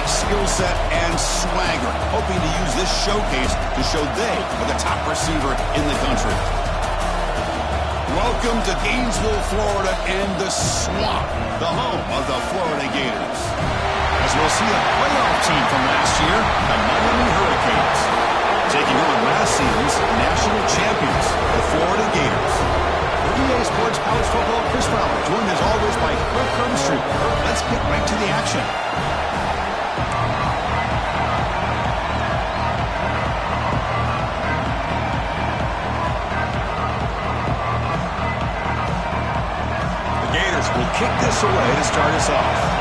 skill set, and swagger, hoping to use this showcase to show they are the top receiver in the country. Welcome to Gainesville, Florida, and the Swamp, the home of the Florida Gators. As we'll see a playoff team from last year, the Miami Hurricanes, taking on last season's national champions, the Florida Gators. EA Sports College Football, Chris Fowler, joined as always by Kirk Hermstreet. Let's get right to the action. The Gators will kick this away to start us off.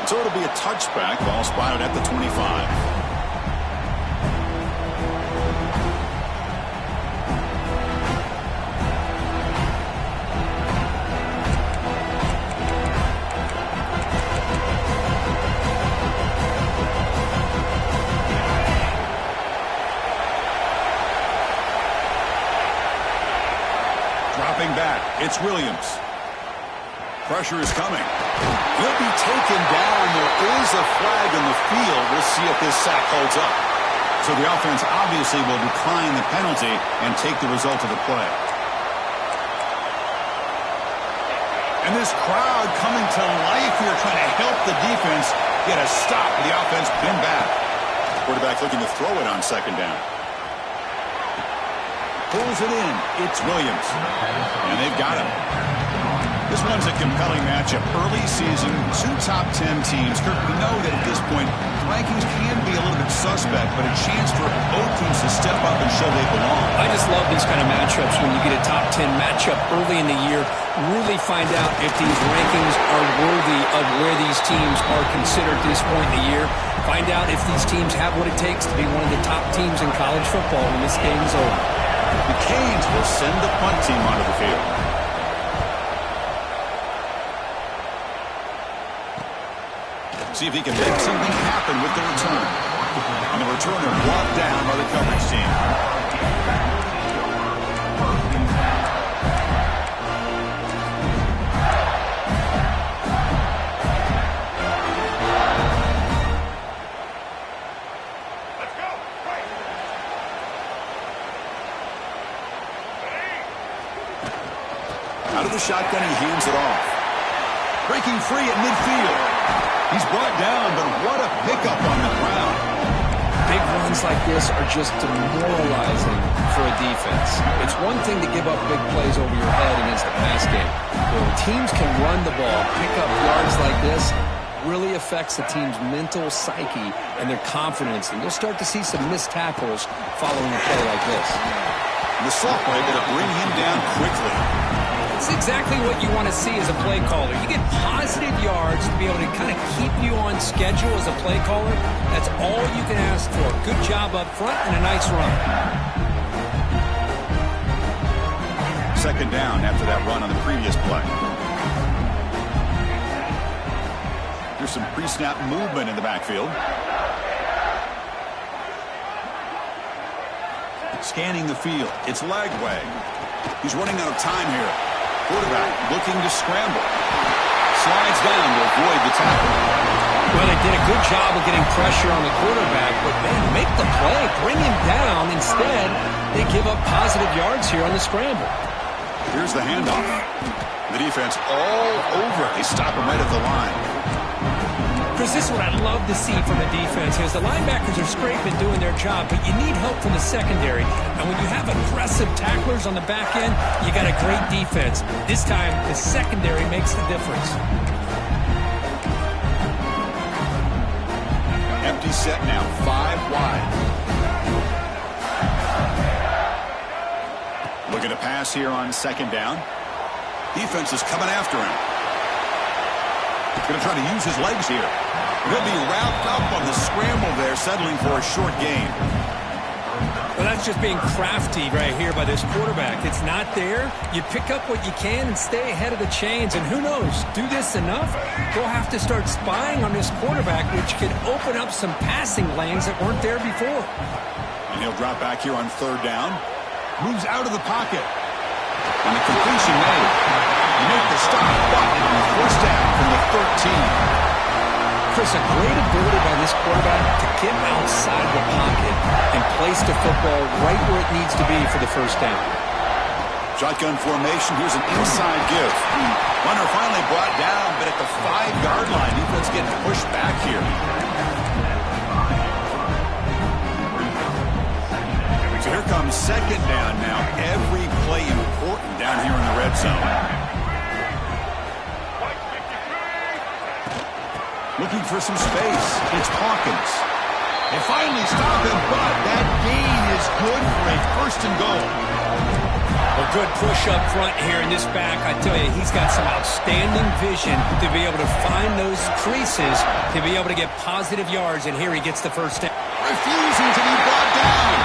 So it'll be a touchback, ball spotted at the 25. Dropping back, it's Williams. Pressure is coming. He'll be taken down. There is a flag in the field. We'll see if this sack holds up. So the offense obviously will decline the penalty and take the result of the play. And this crowd coming to life here, trying to help the defense get a stop. The offense pinned back. Quarterback looking to throw it on second down. Pulls it in. It's Williams. And they've got him. This one's a compelling matchup. Early season, two top 10 teams. Kirk, we know that at this point, rankings can be a little bit suspect, but a chance for both teams to step up and show they belong. I just love these kind of matchups when you get a top 10 matchup early in the year. Really find out if these rankings are worthy of where these teams are considered at this point in the year. Find out if these teams have what it takes to be one of the top teams in college football when this game is over. The Canes will send the punt team onto the field. See if he can make something happen with the return. And the returner brought down by the coverage team. Let's go. Out of the shotgun, he hands it off. Breaking free at midfield. He's brought down, but what a pickup on the ground. Big runs like this are just demoralizing for a defense. It's one thing to give up big plays over your head against the pass game. But when teams can run the ball, pick up yards like this, really affects the team's mental psyche and their confidence. And you'll start to see some missed tackles following a play like this. And the sophomore able to bring him down quickly. It's exactly what you want to see as a play caller. You get positive yards to be able to kind of keep you on schedule as a play caller. That's all you can ask for. Good job up front and a nice run. Second down after that run on the previous play. There's some pre-snap movement in the backfield. Scanning the field. It's Lagway. He's running out of time here. Quarterback looking to scramble. Slides down to avoid the tackle. Well, they did a good job of getting pressure on the quarterback, but man, make the play, bring him down. Instead, they give up positive yards here on the scramble. Here's the handoff. The defense all over it. They stop him right at the line. Chris, this is what I love to see from the defense is the linebackers are scraping doing their job, but you need help from the secondary. And when you have aggressive tacklers on the back end, you got a great defense. This time, the secondary makes the difference. Empty set now, 5 wide. Looking to pass here on second down. Defense is coming after him. Going to try to use his legs here. He'll be wrapped up on the scramble there, settling for a short gain. Well, that's just being crafty right here by this quarterback. It's not there. You pick up what you can and stay ahead of the chains. And who knows, do this enough, they'll have to start spying on this quarterback, which could open up some passing lanes that weren't there before. And he'll drop back here on third down. Moves out of the pocket. And the completion made. You make the stop, but first down from the 13. Chris, a great ability by this quarterback to get outside the pocket and place the football right where it needs to be for the first down. Shotgun formation. Here's an inside give. Runner finally brought down, but at the 5-yard line, defense getting pushed back here. So here comes second down now. Every play important down here in the red zone. Looking for some space. It's Hawkins. They finally stop him, but that gain is good for a first and goal. A good push up front here in this back. I tell you, he's got some outstanding vision to be able to find those creases, to be able to get positive yards, and here he gets the first down. Refusing to be brought down.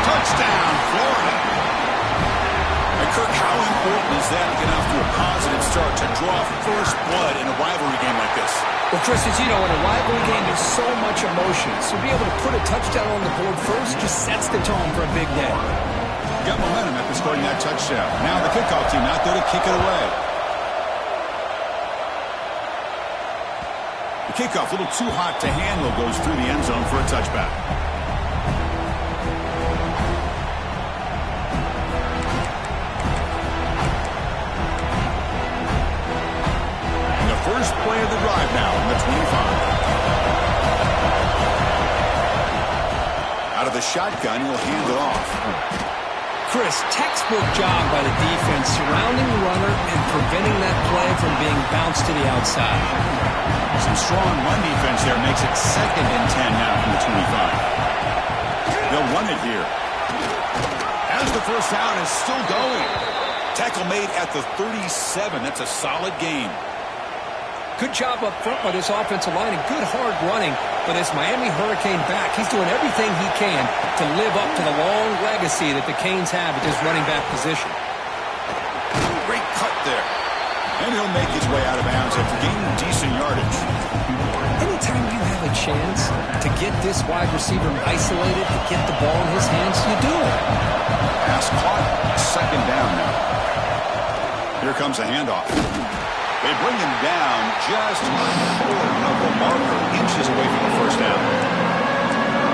Touchdown, Florida. And Kirk, how important is that to get off to a positive start to draw first blood in a rivalry game like this? Well, Chris, as you know, in a rivalry game, there's so much emotion. So to be able to put a touchdown on the board first just sets the tone for a big day. Got momentum after scoring that touchdown. Now the kickoff team out there to kick it away. The kickoff, a little too hot to handle, goes through the end zone for a touchback. And the first play of the drive now on the 25. Out of the shotgun, he'll hand it off. Chris, textbook job by the defense surrounding the runner and preventing that play from being bounced to the outside. Some strong run defense there makes it 2nd and 10 now from the 25. They'll run it here. As the first down is still going. Tackle made at the 37. That's a solid game. Good job up front by this offensive line and good hard running for this Miami Hurricane back. He's doing everything he can to live up to the long legacy that the Canes have at this running back position. Great cut there. And he'll make his way out of bounds after gaining decent yardage. Anytime you have a chance to get this wide receiver isolated, to get the ball in his hands, you do it. Pass caught. 2nd down now. Here comes a handoff. They bring him down just short of the marker, inches away from the first down.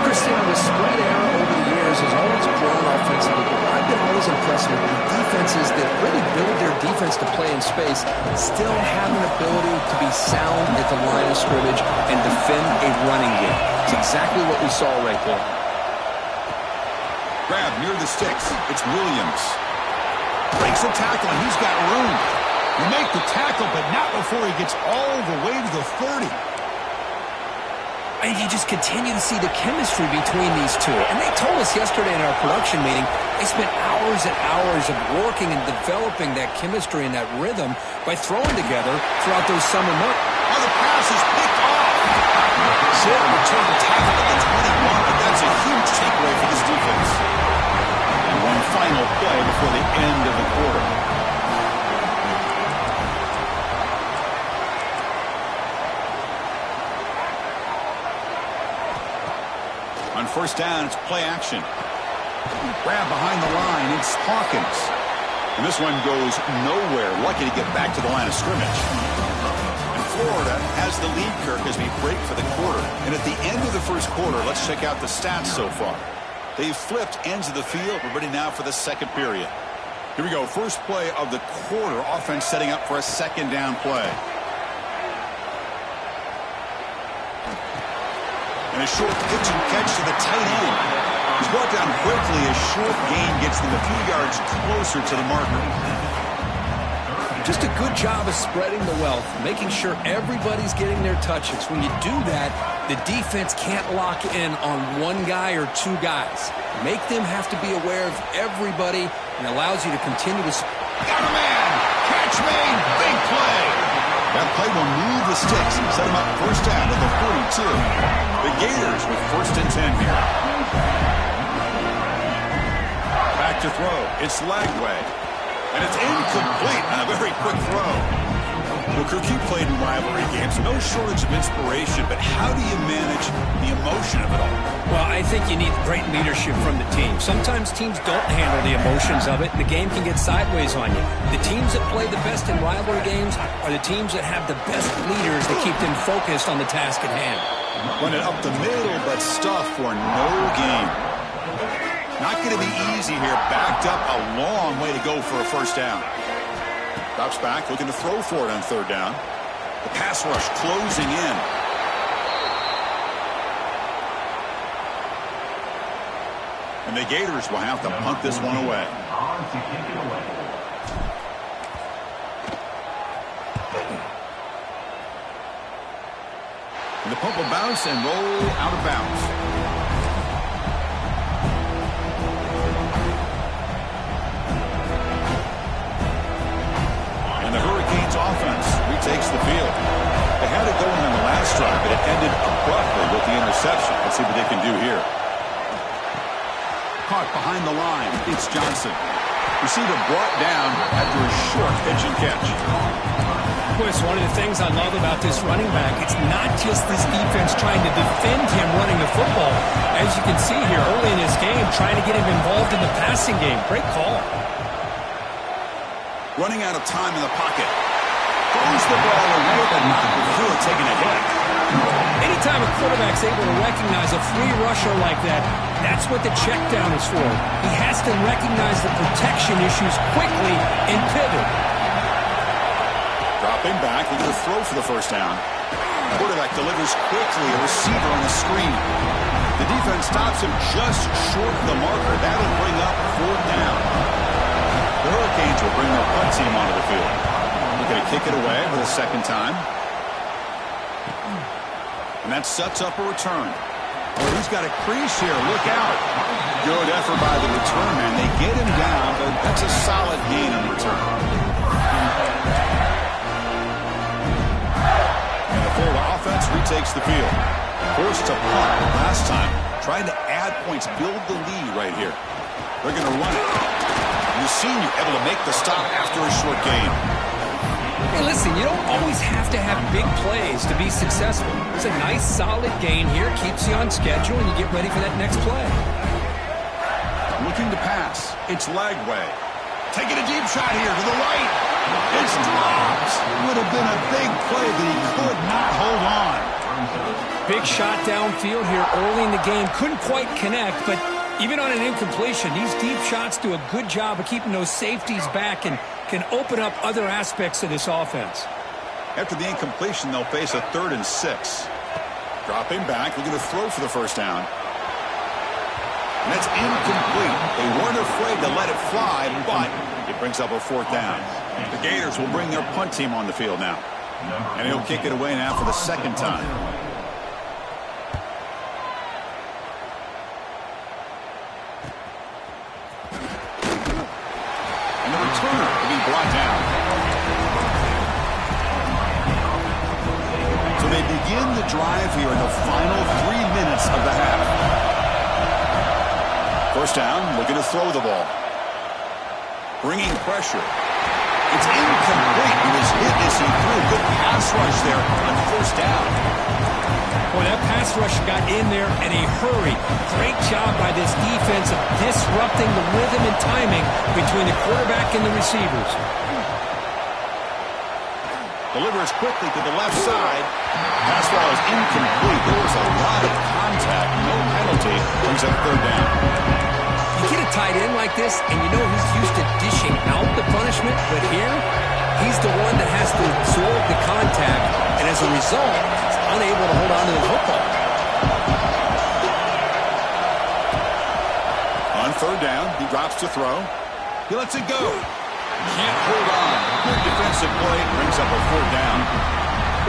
Christian, the spread era over the years has always grown offensively, but I've been always impressed with the defenses that really build their defense to play in space, still have an ability to be sound at the line of scrimmage and defend a running game. It's exactly what we saw right there. Grab near the sticks. It's Williams. Breaks a tackle, and he's got room. You make the tackle, but not before he gets all the way to the 30. And you just continue to see the chemistry between these two. And they told us yesterday in our production meeting, they spent hours and hours of working and developing that chemistry and that rhythm by throwing together throughout those summer months. Oh, the pass is picked off. Zip returned the tackle at the 21, but that's a huge takeaway for this defense. And one final play before the end of the quarter. On first down, it's play action. Grab behind the line. It's Hawkins. And this one goes nowhere. Lucky to get back to the line of scrimmage. And Florida has the lead, Kirk, as we break for the quarter. And at the end of the first quarter, let's check out the stats so far. They've flipped ends of the field. We're ready now for the second period. Here we go. First play of the quarter. Offense setting up for a 2nd down play. And a short pitch and catch to the tight end. He's brought down quickly. A short gain gets them a few yards closer to the marker. Just a good job of spreading the wealth, making sure everybody's getting their touches. When you do that, the defense can't lock in on one guy or two guys. Make them have to be aware of everybody and allows you to continue to... Got a man! Catch made! Big play! That play will move the sticks and set them up first down at the 42. The Gators with 1st and 10 here. Back to throw. It's Lagway. And it's incomplete on a very quick throw. Well, Kirk, you played in rivalry games. No shortage of inspiration, but how do you manage the emotion of it all? Well, I think you need great leadership from the team. Sometimes teams don't handle the emotions of it, and the game can get sideways on you. The teams that play the best in rivalry games are the teams that have the best leaders that keep them focused on the task at hand. Run it up the middle, but stuff for no gain. Not going to be easy here. Backed up a long way to go for a first down. Drops back, looking to throw for it on third down. The pass rush closing in. And the Gators will have to punt this one away. And the punt will bounce and roll out of bounds. Offense retakes the field. They had it going on the last drive, but it ended abruptly with the interception. Let's see what they can do here. Caught behind the line. It's Johnson. Receiver brought down after a short pitch and catch. Chris, one of the things I love about this running back, it's not just this defense trying to defend him running the football. As you can see here early in this game, trying to get him involved in the passing game. Great call. Running out of time in the pocket. Throws the ball away, but not before taking a hit. Anytime a quarterback's able to recognize a free rusher like that, that's what the check down is for. He has to recognize the protection issues quickly and pivot. Dropping back, looking to throw for the first down. Quarterback delivers quickly, a receiver on the screen. The defense stops him just short of the marker. That'll bring up fourth down. The Hurricanes will bring their punt team onto the field. They're going to kick it away for the second time. And that sets up a return. Well, he's got a crease here. Look out. Good effort by the return man. They get him down, but that's a solid gain on return. And the Florida offense retakes the field. Forced to punt last time. Trying to add points, build the lead right here. They're going to run it. And the senior able to make the stop after a short gain. Hey, listen, you don't always have to have big plays to be successful. It's a nice, solid gain here. Keeps you on schedule, and you get ready for that next play. Looking to pass. It's Lagway. Taking a deep shot here to the right. It's dropped. Would have been a big play, but he could not hold on. Big shot downfield here early in the game. Couldn't quite connect, but even on an incompletion, these deep shots do a good job of keeping those safeties back and can open up other aspects of this offense. After the incompletion, they'll face a 3rd and 6. Dropping back, looking to throw for the first down. And that's incomplete. They weren't afraid to let it fly, but it brings up a 4th down. The Gators will bring their punt team on the field now. And he'll kick it away now for the second time. Brought down. So they begin the drive here in the final 3 minutes of the half. First down, looking to throw the ball. Bringing pressure. It's incomplete. He was hit as he threw. Good pass rush there on first down. Boy, that pass rush got in there in a hurry. Great job by this defense of disrupting the rhythm and timing between the quarterback and the receivers. Delivers quickly to the left side. Pass ball is incomplete. There was a lot of contact. No penalty. Brings up third down. You get a tight end like this, and you know he's used to dishing out the punishment, but here, he's the one that has to absorb the contact, and as a result, he's unable to hold on to the football. On third down, he drops to throw. He lets it go. Can't hold on. Good defensive play. Brings up a 4th down.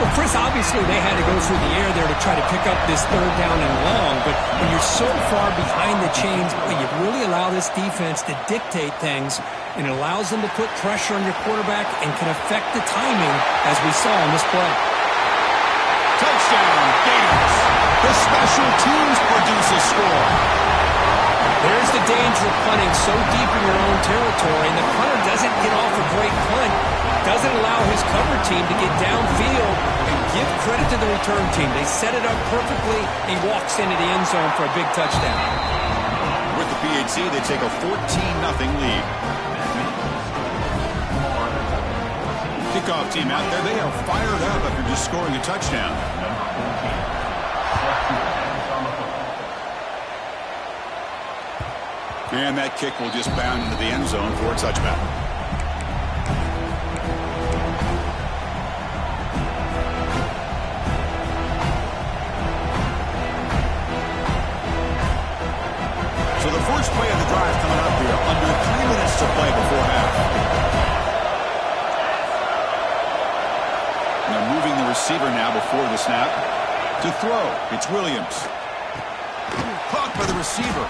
Well, Chris, obviously they had to go through the air there to try to pick up this 3rd down and long, but when you're so far behind the chains, you really allow this defense to dictate things, and it allows them to put pressure on your quarterback and can affect the timing, as we saw in this play. Touchdown, Gators. The special teams produce a score. There's the danger of punting so deep in your own territory, and the punter doesn't get off a great punt. Doesn't allow his cover team to get downfield, and give credit to the return team. They set it up perfectly. He walks into the end zone for a big touchdown. With the PHC, they take a 14-0 lead. Kickoff team out there. They are fired up after just scoring a touchdown. And that kick will just bound into the end zone for a touchback. So the first play of the drive coming up here. Under 3 minutes to play before half. Now moving the receiver now before the snap. To throw, it's Williams. Caught by the receiver.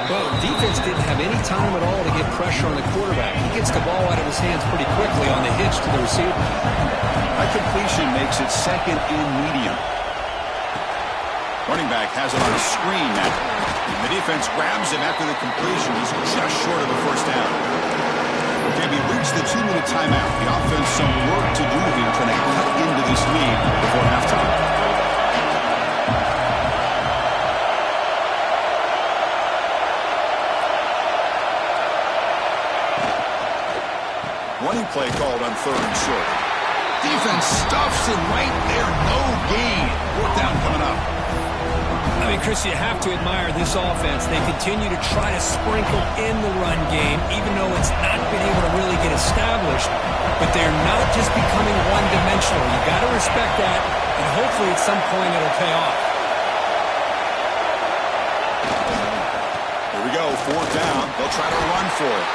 Well, defense didn't have any time at all to get pressure on the quarterback. He gets the ball out of his hands pretty quickly on the hitch to the receiver. That completion makes it second and medium. Running back has it on a screen now. The defense grabs him after the completion. He's just short of a first down. Okay, we reached the 2-minute timeout. The offense some work to do here trying to cut into this lead before halftime. Running play called on 3rd and short. Defense stuffs him right there. No gain. 4th down coming up. I mean, Chris, you have to admire this offense. They continue to try to sprinkle in the run game, even though it's not been able to really get established. But they're not just becoming one-dimensional. You got to respect that, and hopefully at some point it'll pay off. Here we go, 4th down. They'll try to run for it.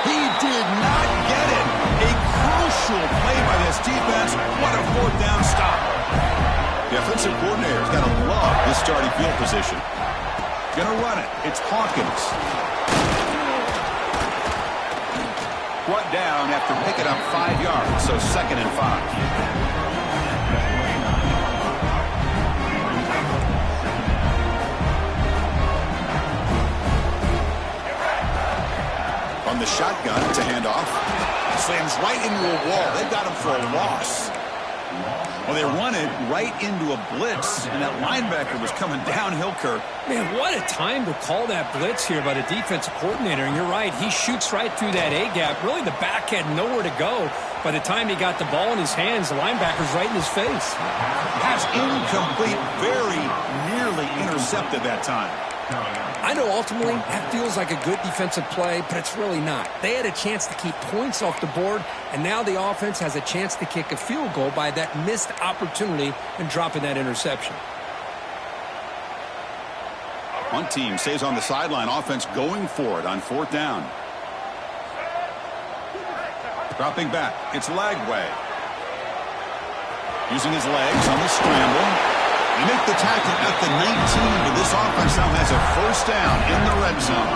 He did not get it. A crucial play by this defense. What a 4th down stop. The offensive coordinator's got to love this starting field position. Gonna run it. It's Hawkins. Brought down after picking up 5 yards, so 2nd and 5. On the shotgun to hand off. Slams right into a wall. They've got him for a loss. Well, they run it right into a blitz, and that linebacker was coming downhill, Kirk. Man, what a time to call that blitz here by the defensive coordinator. And you're right, he shoots right through that A-gap. Really, the back had nowhere to go. By the time he got the ball in his hands, the linebacker's right in his face. Pass incomplete, very nearly intercepted that time. I know ultimately that feels like a good defensive play, but it's really not. They had a chance to keep points off the board, and now the offense has a chance to kick a field goal by that missed opportunity and dropping that interception. One team stays on the sideline. Offense going for it on 4th down. Dropping back. It's Lagway. Using his legs on the scramble. They make the tackle at the 19, but this offense now has a 1st down in the red zone.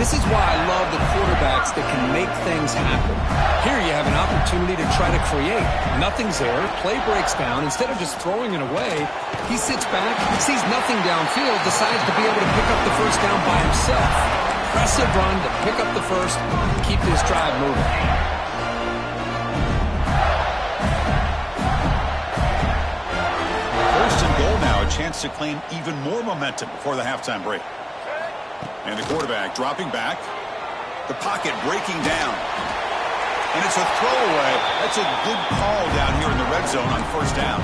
This is why I love the quarterbacks that can make things happen. Here you have an opportunity to try to create. Nothing's there. Play breaks down. Instead of just throwing it away, he sits back, sees nothing downfield, decides to be able to pick up the 1st down by himself. Impressive run to pick up the 1st, keep this drive moving. A chance to claim even more momentum before the halftime break. And the quarterback dropping back. The pocket breaking down. And it's a throwaway. That's a good call down here in the red zone on 1st down.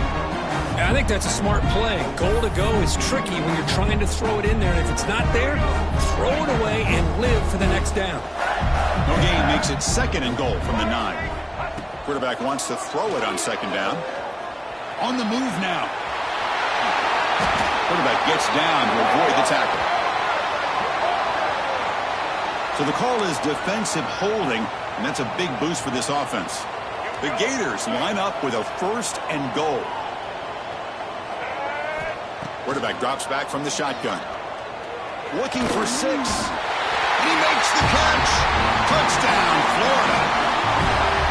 Yeah, I think that's a smart play. Goal to go is tricky when you're trying to throw it in there. And if it's not there, throw it away and live for the next down. No gain makes it 2nd and goal from the 9. Quarterback wants to throw it on 2nd down. On the move now. Quarterback gets down to avoid the tackle. So the call is defensive holding, and that's a big boost for this offense. The Gators line up with a 1st and goal. Quarterback drops back from the shotgun. Looking for 6. And he makes the catch. Touchdown, Florida.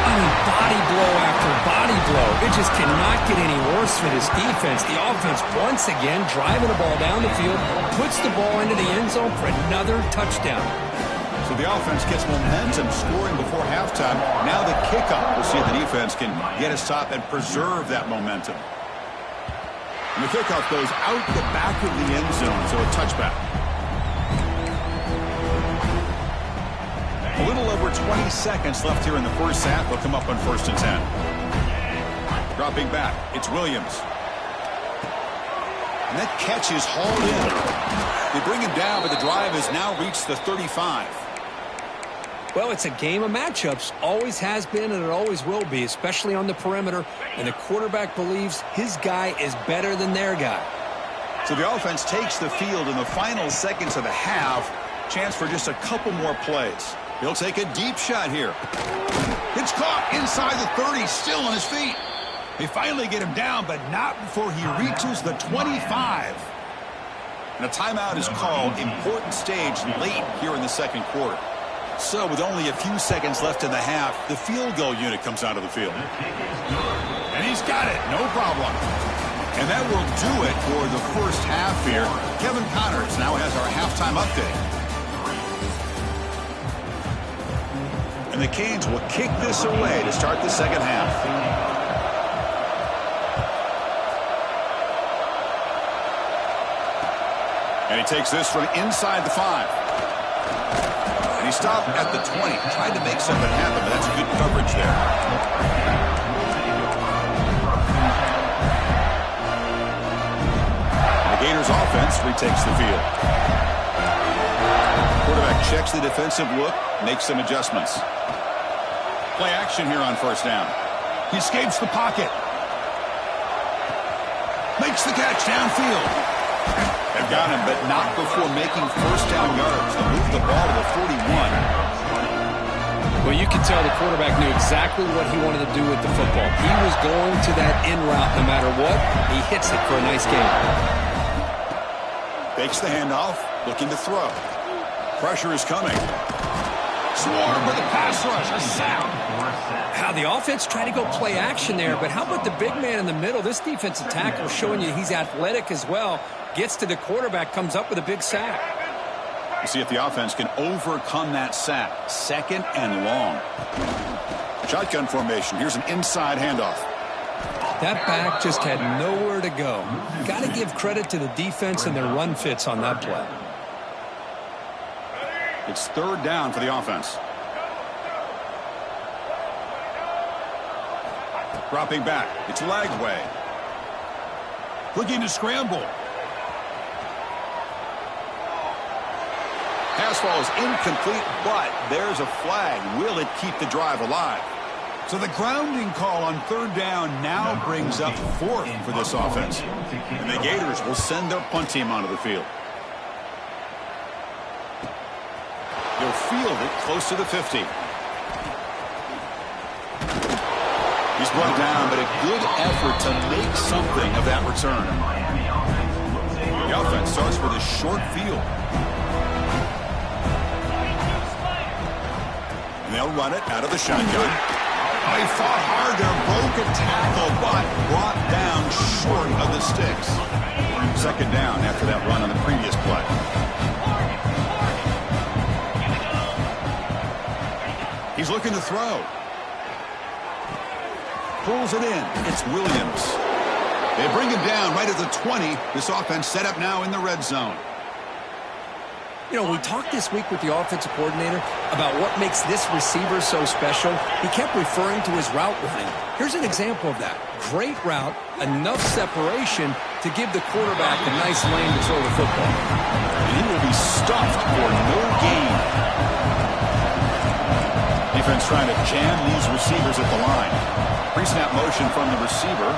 I mean, body blow after body blow. It just cannot get any worse for this defense. The offense, once again, driving the ball down the field, puts the ball into the end zone for another touchdown. So the offense gets momentum scoring before halftime. Now the kickoff. We'll see if the defense can get a stop and preserve that momentum. And the kickoff goes out the back of the end zone, so a touchback. A little over 20 seconds left here in the first half. They'll come up on 1st and 10. Dropping back, it's Williams. And that catch is hauled in. They bring him down, but the drive has now reached the 35. Well, it's a game of matchups. Always has been, and it always will be, especially on the perimeter. And the quarterback believes his guy is better than their guy. So the offense takes the field in the final seconds of the half. Chance for just a couple more plays. He'll take a deep shot here. It's caught inside the 30, still on his feet. They finally get him down, but not before he reaches the 25. And a timeout is called. Important stage late here in the second quarter. So with only a few seconds left in the half, the field goal unit comes out of the field. And he's got it, no problem. And that will do it for the first half here. Kevin Connors now has our halftime update. And the Canes will kick this away to start the second half. And he takes this from inside the 5. And he stopped at the 20. Tried to make something happen, but that's good coverage there. The Gators offense retakes the field. Quarterback checks the defensive look, makes some adjustments. Play action here on 1st down. He escapes the pocket. Makes the catch downfield. They've got him, but not before making 1st down yards. They'll move the ball to the 41. Well, you can tell the quarterback knew exactly what he wanted to do with the football. He was going to that in route no matter what. He hits it for a nice gain. Fakes the handoff, looking to throw. Pressure is coming. Swarm with a pass rush, a sack. How the offense tried to go play action there, but how about the big man in the middle? This defensive tackle showing you he's athletic as well. Gets to the quarterback, comes up with a big sack. We'll see if the offense can overcome that sack. 2nd and long. Shotgun formation. Here's an inside handoff. That back just had nowhere to go. Got to give credit to the defense and their run fits on that play. It's 3rd down for the offense. Dropping back. It's Lagway. Looking to scramble. Pass ball is incomplete, but there's a flag. Will it keep the drive alive? So the grounding call on 3rd down now brings up 4th for this offense. And the Gators will send their punt team onto the field. He'll field it close to the 50. He's brought down, but a good effort to make something of that return. The offense starts with a short field. And they'll run it out of the shotgun. Oh, he fought hard there, broke a tackle, but brought down short of the sticks. 2nd down after that run on the previous play. He's looking to throw. Pulls it in. It's Williams. They bring him down right at the 20. This offense set up now in the red zone. You know, we talked this week with the offensive coordinator about what makes this receiver so special. He kept referring to his route running. Here's an example of that. Great route, enough separation to give the quarterback a nice lane to throw the football. And he will be stuffed for no gain. Defense trying to jam these receivers at the line. Pre-snap motion from the receiver.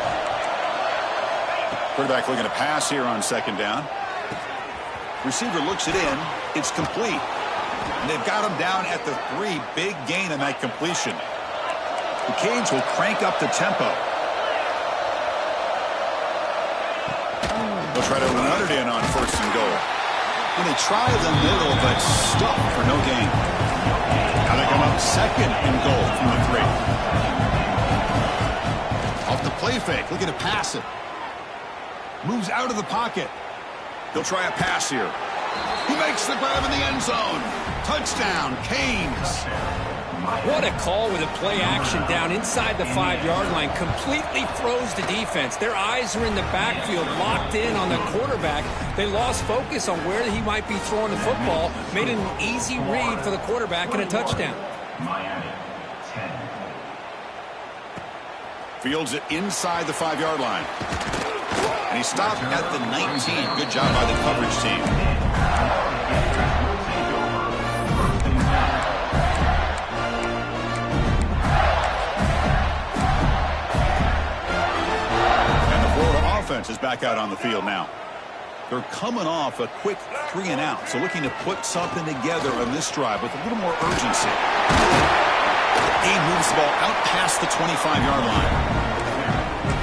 Quarterback looking to pass here on 2nd down. Receiver looks it in. It's complete. And they've got him down at the 3. Big gain on that completion. The Canes will crank up the tempo. They'll try to run it in on 1st and goal. And they try the middle, but stuck for no gain. Now they come up 2nd and goal from the 3. Off the play fake, looking to pass it. Moves out of the pocket. He'll try a pass here. He makes the grab in the end zone. Touchdown, Canes. What a call with a play action down inside the 5-yard line. Completely throws the defense. Their eyes are in the backfield, locked in on the quarterback. They lost focus on where he might be throwing the football. Made it an easy read for the quarterback and a touchdown. Fields it inside the 5-yard line. And he stopped at the 19. Good job by the coverage team. Offense is back out on the field now. They're coming off a quick 3-and-out, so looking to put something together on this drive with a little more urgency. He moves the ball out past the 25-yard line.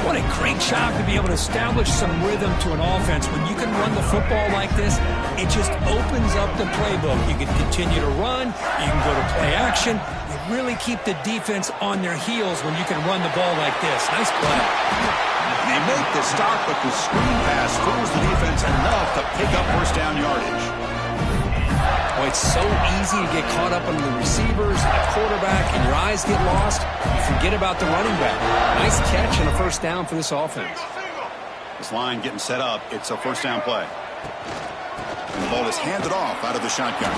What a great job to be able to establish some rhythm to an offense. When you can run the football like this, it just opens up the playbook. You can continue to run, you can go to play action. You really keep the defense on their heels when you can run the ball like this. Nice play. They make the stop, but the screen pass fools the defense enough to pick up first down yardage. Boy, it's so easy to get caught up on the receivers, the quarterback, and your eyes get lost. You forget about the running back. Nice catch and a first down for this offense. This line getting set up. It's a first down play. And the ball is handed off out of the shotgun.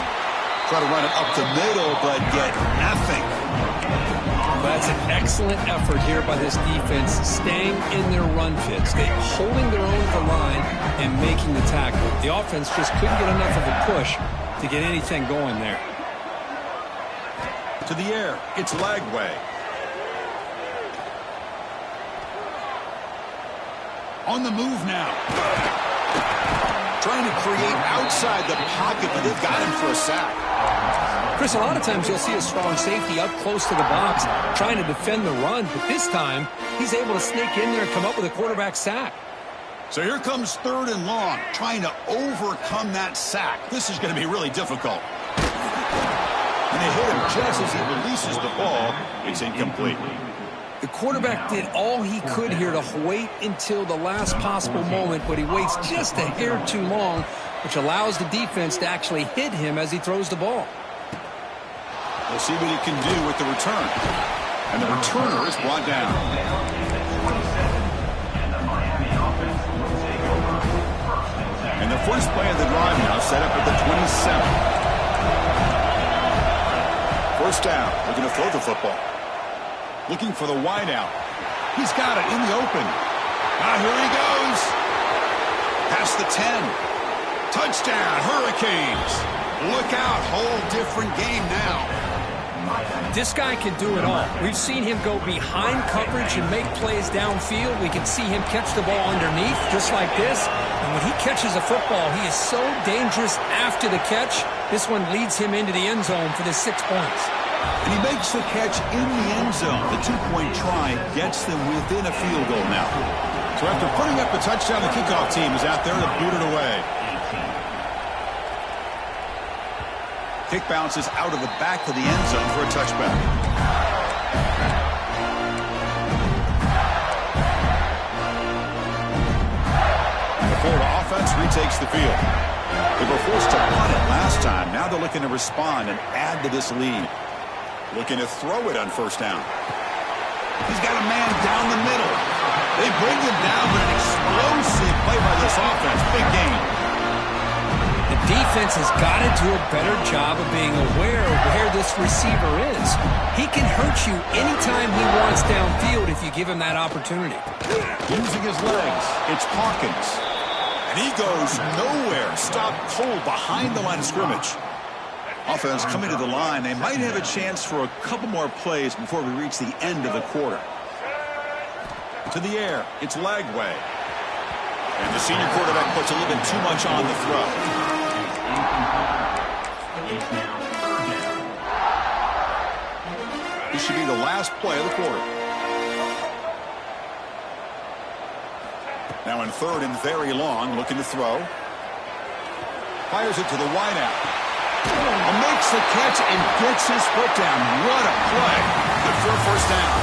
Try to run it up the middle, but get nothing. That's an excellent effort here by this defense, staying in their run fits, holding their own at the line and making the tackle. The offense just couldn't get enough of a push to get anything going there. To the air, it's Lagway. On the move now. Trying to create outside the pocket, but they've got him for a sack. Chris, a lot of times you'll see a strong safety up close to the box trying to defend the run, but this time he's able to sneak in there and come up with a quarterback sack. So here comes 3rd and long, trying to overcome that sack. This is going to be really difficult. And they hit him just as he releases the ball. It's incomplete. The quarterback did all he could here to wait until the last possible moment, but he waits just a hair too long, which allows the defense to actually hit him as he throws the ball. We'll see what he can do with the return. And the returner is brought down. And the first play of the drive now set up at the 27. First down. Looking to throw the football. Looking for the wideout. He's got it in the open. Ah, here he goes. Past the 10. Touchdown, Hurricanes. Look out. Whole different game now. This guy can do it all. We've seen him go behind coverage and make plays downfield. We can see him catch the ball underneath just like this. And when he catches a football, he is so dangerous after the catch. This one leads him into the end zone for the 6 points. And he makes the catch in the end zone. The 2-point try gets them within a field goal now. So after putting up a touchdown, the kickoff team is out there to boot it away. Kick bounces out of the back of the end zone for a touchback. The Florida offense retakes the field. They were forced to punt it last time. Now they're looking to respond and add to this lead. Looking to throw it on first down. He's got a man down the middle. They bring him down, but an explosive play by this offense. Big game. The defense has got to do a better job of being aware of where this receiver is. He can hurt you anytime he wants downfield if you give him that opportunity. Using his legs, it's Hawkins. And he goes nowhere. Stopped cold behind the line of scrimmage. Offense coming to the line. They might have a chance for a couple more plays before we reach the end of the quarter. To the air, it's Lagway. And the senior quarterback puts a little bit too much on the throw. This should be the last play of the quarter. Now in 3rd and very long, looking to throw. Fires it to the wideout. And makes the catch and gets his foot down. What a play. Good for a first down.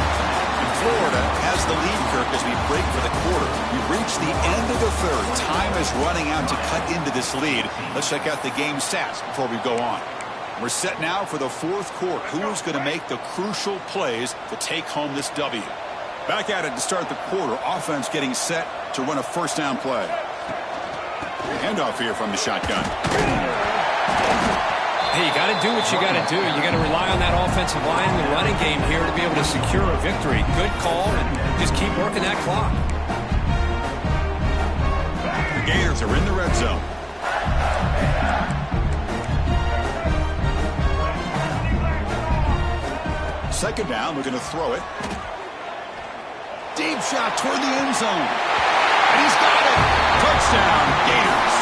And Florida has the lead, Kirk, as we break for the quarter. We've reached the end of the 3rd. Time is running out to cut into this lead. Let's check out the game stats before we go on. We're set now for the fourth quarter. Who is going to make the crucial plays to take home this W? Back at it to start the quarter. Offense getting set to run a first down play. Handoff here from the shotgun. Hey, you got to do what you got to do. You got to rely on that offensive line and the running game here to be able to secure a victory. Good call, and just keep working that clock. The Gators are in the red zone. Second down, we're going to throw it. Deep shot toward the end zone. And he's got it. Touchdown, Gators.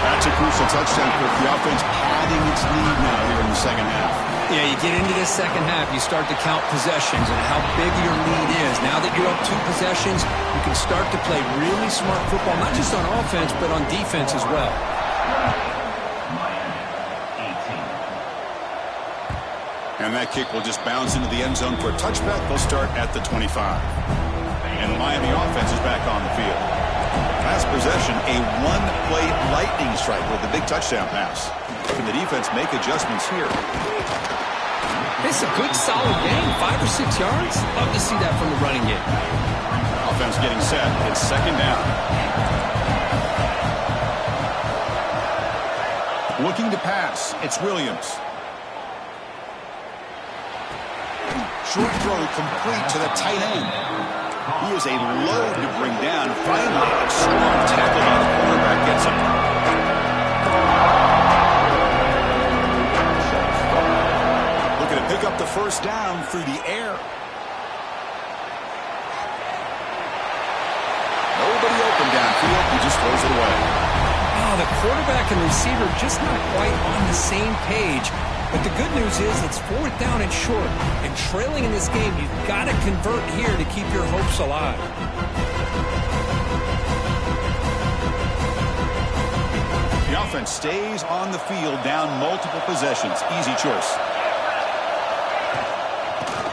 That's a crucial touchdown for the offense padding its lead now here in the second half. Yeah, you get into this second half, you start to count possessions and how big your lead is. Now that you're up 2 possessions, you can start to play really smart football, not just on offense, but on defense as well. And that kick will just bounce into the end zone for a touchback. They'll start at the 25. And the Miami offense is back on the field. Last possession, a one-play lightning strike with a big touchdown pass. Can the defense make adjustments here? It's a good, solid game. 5 or 6 yards. Love to see that from the running game. Offense getting set. It's second down. Looking to pass. It's Williams. Short throw complete to the tight end. He is a load to bring down. Finally, a strong tackle by the quarterback gets him. Looking to pick up the first down through the air. Nobody open downfield. He just throws it away. Oh, the quarterback and receiver just not quite on the same page. But the good news is it's 4th down and short. And trailing in this game, you've got to convert here to keep your hopes alive. The offense stays on the field, down multiple possessions. Easy choice.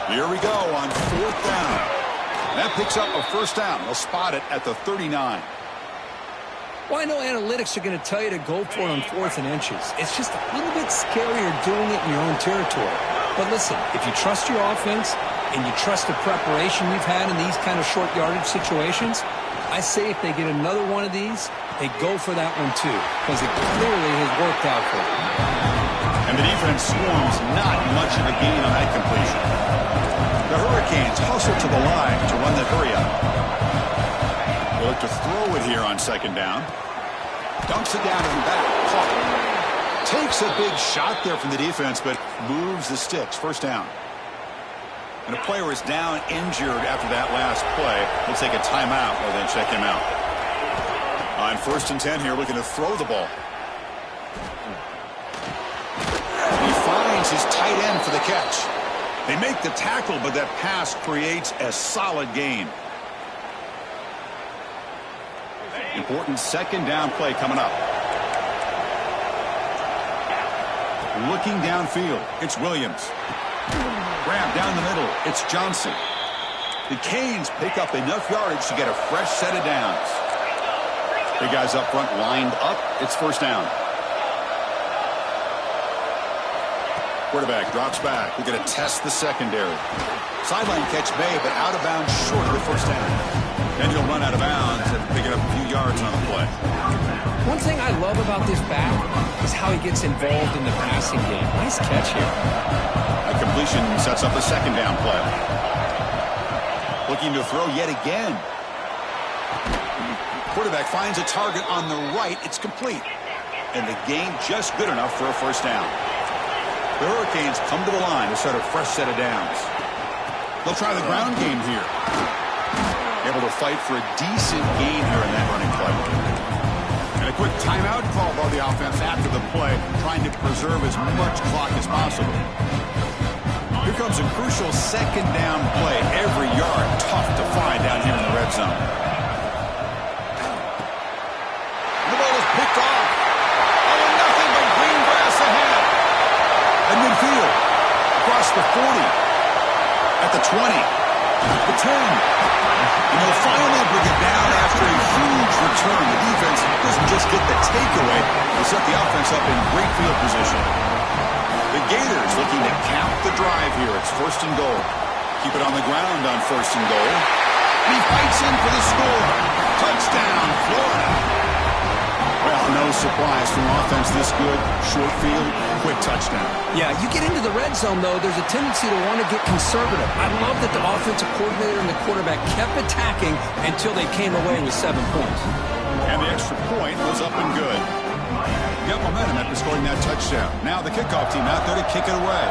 Here we go on 4th down. That picks up a first down. They'll spot it at the 39. Well, I know analytics are going to tell you to go for it on 4th and inches. It's just a little bit scarier doing it in your own territory. But listen, if you trust your offense and you trust the preparation you've had in these kind of short yardage situations, I say if they get another one of these, they go for that one too, because it clearly has worked out for them. And the defense swarms not much of a gain on that completion. The Hurricanes hustle to the line to run the hurry up. They look to throw it here on second down. Dumps it down in the back. Caught. Takes a big shot there from the defense, but moves the sticks. First down. And a player is down injured after that last play. We'll take a timeout while they check him out. On 1st and 10 here, looking to throw the ball. He finds his tight end for the catch. They make the tackle, but that pass creates a solid gain. Important second down play coming up. Looking downfield, it's Williams. Grab down the middle, it's Johnson. The Canes pick up enough yardage to get a fresh set of downs. The guys up front lined up, it's first down. Quarterback drops back. We're going to test the secondary. Sideline catch made, but out of bounds short of the first down. Then he'll run out of bounds and pick it up a few yards on the play. One thing I love about this back is how he gets involved in the passing game. Nice catch here. A completion sets up a second down play. Looking to throw yet again. Quarterback finds a target on the right. It's complete. And the gain just good enough for a first down. The Hurricanes come to the line to start a fresh set of downs. They'll try the ground game here. Able to fight for a decent gain here in that running play. And a quick timeout call by the offense after the play, trying to preserve as much clock as possible. Here comes a crucial second down play. Every yard tough to find down here in the red zone. The ball is picked off. Oh, nothing but green grass ahead. At midfield, across the 40, at the 20, the 10. And they'll finally bring it down after a huge return. The defense doesn't just get the takeaway, they set the offense up in great field position. The Gators looking to cap the drive here. It's 1st and goal. Keep it on the ground on 1st and goal. And he fights in for the score. Touchdown, Florida. Well, no surprise from offense this good. Short field, quick touchdown. Yeah, you get into the red zone, though, there's a tendency to want to get conservative. I love that the offensive coordinator and the quarterback kept attacking until they came away with 7 points. And the extra point was up and good. Got momentum after scoring that touchdown. Now the kickoff team out there to kick it away.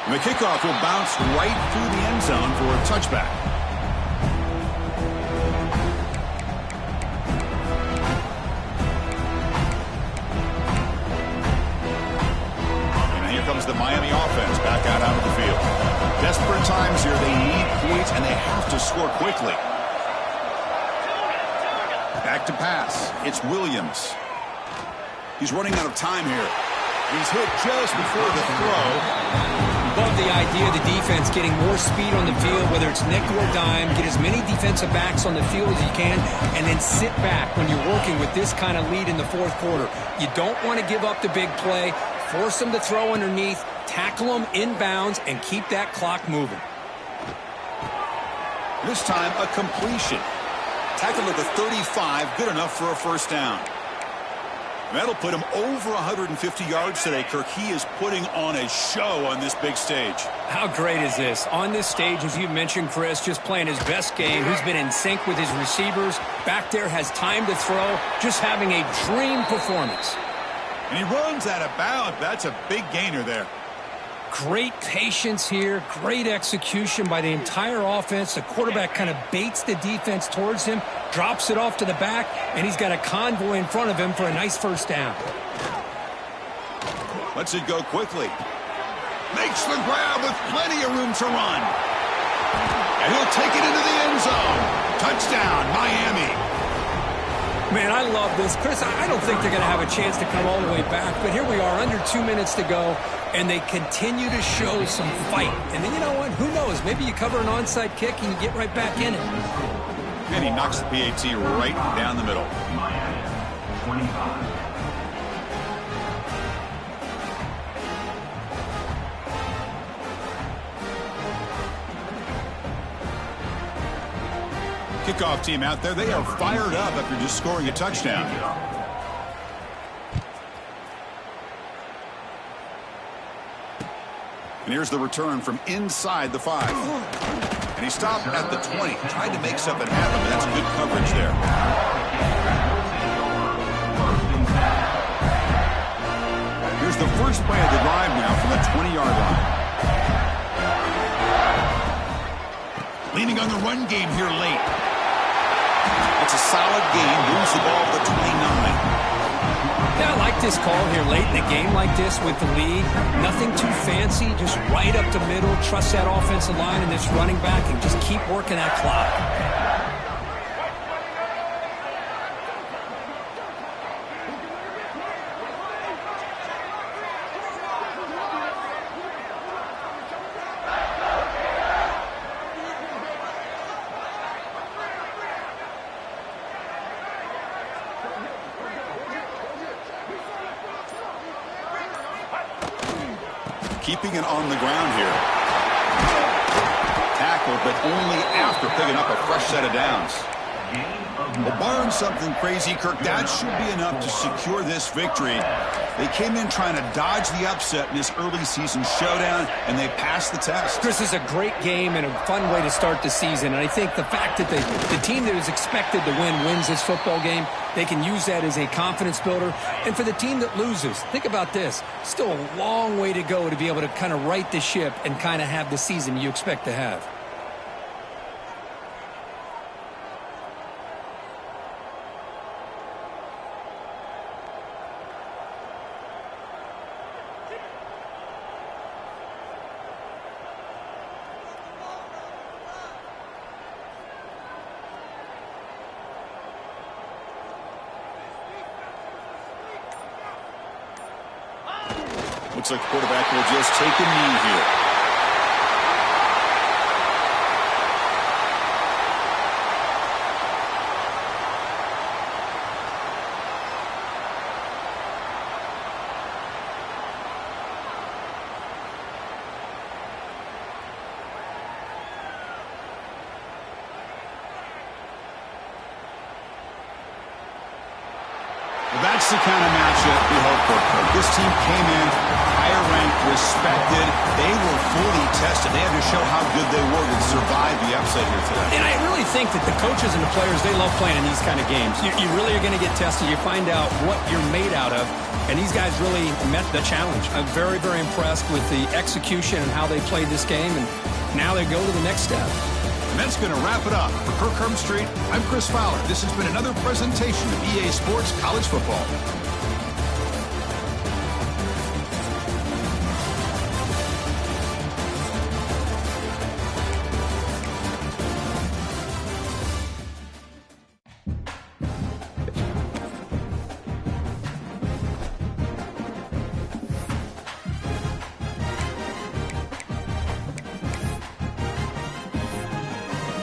And the kickoff will bounce right through the end zone for a touchback. Comes the Miami offense back out onto the field. Desperate times here. They need points, and they have to score quickly. Back to pass. It's Williams. He's running out of time here. He's hit just before the throw. Love the idea of the defense getting more speed on the field, whether it's nickel or dime. Get as many defensive backs on the field as you can, and then sit back when you're working with this kind of lead in the 4th quarter. You don't want to give up the big play. Force them to throw underneath, tackle them inbounds, and keep that clock moving. This time, a completion. Tackled at the 35, good enough for a 1st down. That'll put him over 150 yards today, Kirk. He is putting on a show on this big stage. How great is this? On this stage, as you mentioned, Chris, just playing his best game. He's been in sync with his receivers. Back there, has time to throw. Just having a dream performance. And he runs out of bounds. That's a big gainer there. Great patience here. Great execution by the entire offense. The quarterback kind of baits the defense towards him, drops it off to the back, and he's got a convoy in front of him for a nice 1st down. Lets it go quickly. Makes the grab with plenty of room to run. And he'll take it into the end zone. Touchdown, Miami. Man, I love this. Chris, I don't think they're going to have a chance to come all the way back, but here we are, under 2 minutes to go, and they continue to show some fight. And then, you know what? Who knows? Maybe you cover an onside kick and you get right back in it. And he knocks the PAT right down the middle. 25. Kickoff team out there. They are fired up after just scoring a touchdown. And here's the return from inside the 5. And he stopped at the 20. Tried to make something happen, but that's good coverage there. Here's the first play of the drive now from the 20-yard line. Leaning on the run game here late. It's a solid game. Moves the ball to the 29. Yeah, I like this call here late in a game like this with the lead. Nothing too fancy, just right up the middle. Trust that offensive line and this running back and just keep working that clock. Keeping it on the ground here. Tackle, but only after picking up a fresh set of downs. Well, barring something crazy, Kirk, that should be enough to secure this victory. They came in trying to dodge the upset in this early season showdown, and they passed the test. Chris, is a great game and a fun way to start the season. And I think the fact that the team that is expected to win wins this football game, they can use that as a confidence builder. And for the team that loses, think about this. Still a long way to go to be able to kind of right the ship and kind of have the season you expect to have. Looks like the quarterback will just take a knee here. Well, that's the kind of matchup we hope for. This team came in higher ranked, respected. They were fully tested. They had to show how good they were to survive the upset here today. And I really think that the coaches and the players, they love playing in these kind of games. You really are going to get tested. You find out what you're made out of. And these guys really met the challenge. I'm very, very impressed with the execution and how they played this game. And now they go to the next step. And that's going to wrap it up. For Kirk Street, I'm Chris Fowler. This has been another presentation of EA Sports College Football.